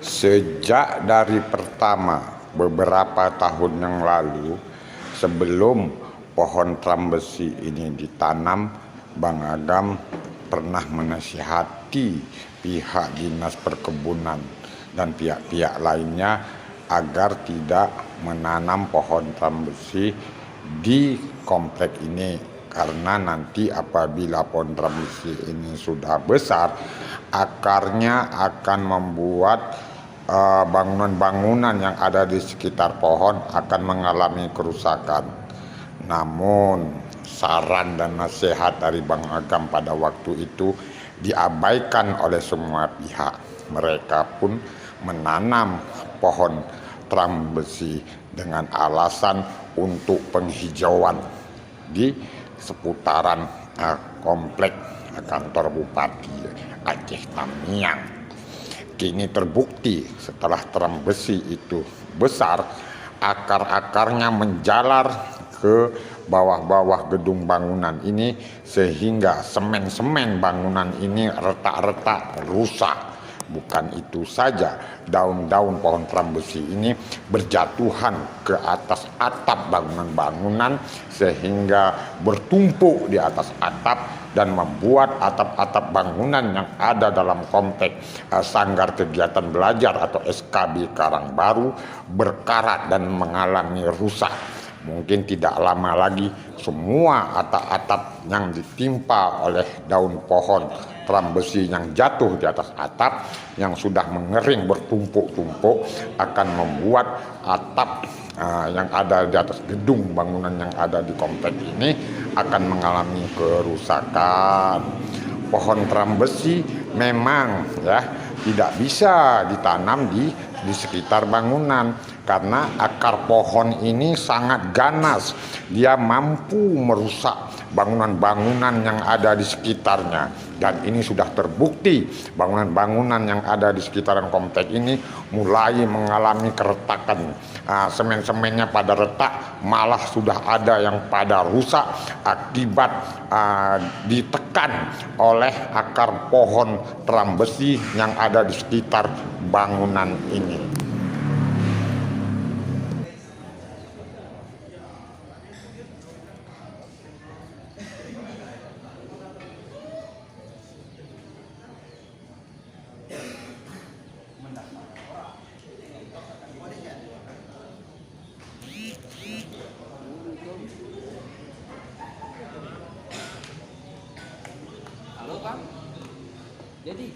Sejak dari pertama beberapa tahun yang lalu, sebelum pohon trambesi ini ditanam, Bang Agam pernah menasihati pihak dinas perkebunan dan pihak-pihak lainnya agar tidak menanam pohon trambesi di komplek ini, karena nanti apabila pohon trambesi ini sudah besar, akarnya akan membuat bangunan-bangunan yang ada di sekitar pohon akan mengalami kerusakan. Namun saran dan nasihat dari Bang Agam pada waktu itu diabaikan oleh semua pihak. Mereka pun menanam pohon trambesi dengan alasan untuk penghijauan di seputaran komplek kantor Bupati Aceh Tamiang. Kini terbukti setelah trambesi itu besar, akar-akarnya menjalar ke bawah-bawah gedung bangunan ini, sehingga semen-semen bangunan ini retak-retak, rusak. Bukan itu saja, daun-daun pohon trambesi ini berjatuhan ke atas atap bangunan-bangunan sehingga bertumpuk di atas atap dan membuat atap-atap bangunan yang ada dalam komplek Sanggar Kegiatan Belajar atau SKB Karangbaru berkarat dan mengalami rusak. Mungkin tidak lama lagi semua atap-atap yang ditimpa oleh daun pohon trambesi yang jatuh di atas atap yang sudah mengering bertumpuk-tumpuk akan membuat atap yang ada di atas gedung bangunan yang ada di komplek ini akan mengalami kerusakan. Pohon trambesi memang tidak bisa ditanam di sekitar bangunan karena akar pohon ini sangat ganas. Dia mampu merusak bangunan-bangunan yang ada di sekitarnya, dan ini sudah terbukti. Bangunan-bangunan yang ada di sekitaran komplek ini mulai mengalami keretakan. Semen-semennya pada retak, malah sudah ada yang pada rusak akibat ditekan oleh akar pohon trambesi yang ada di sekitar bangunan ini. Halo Kang, jadi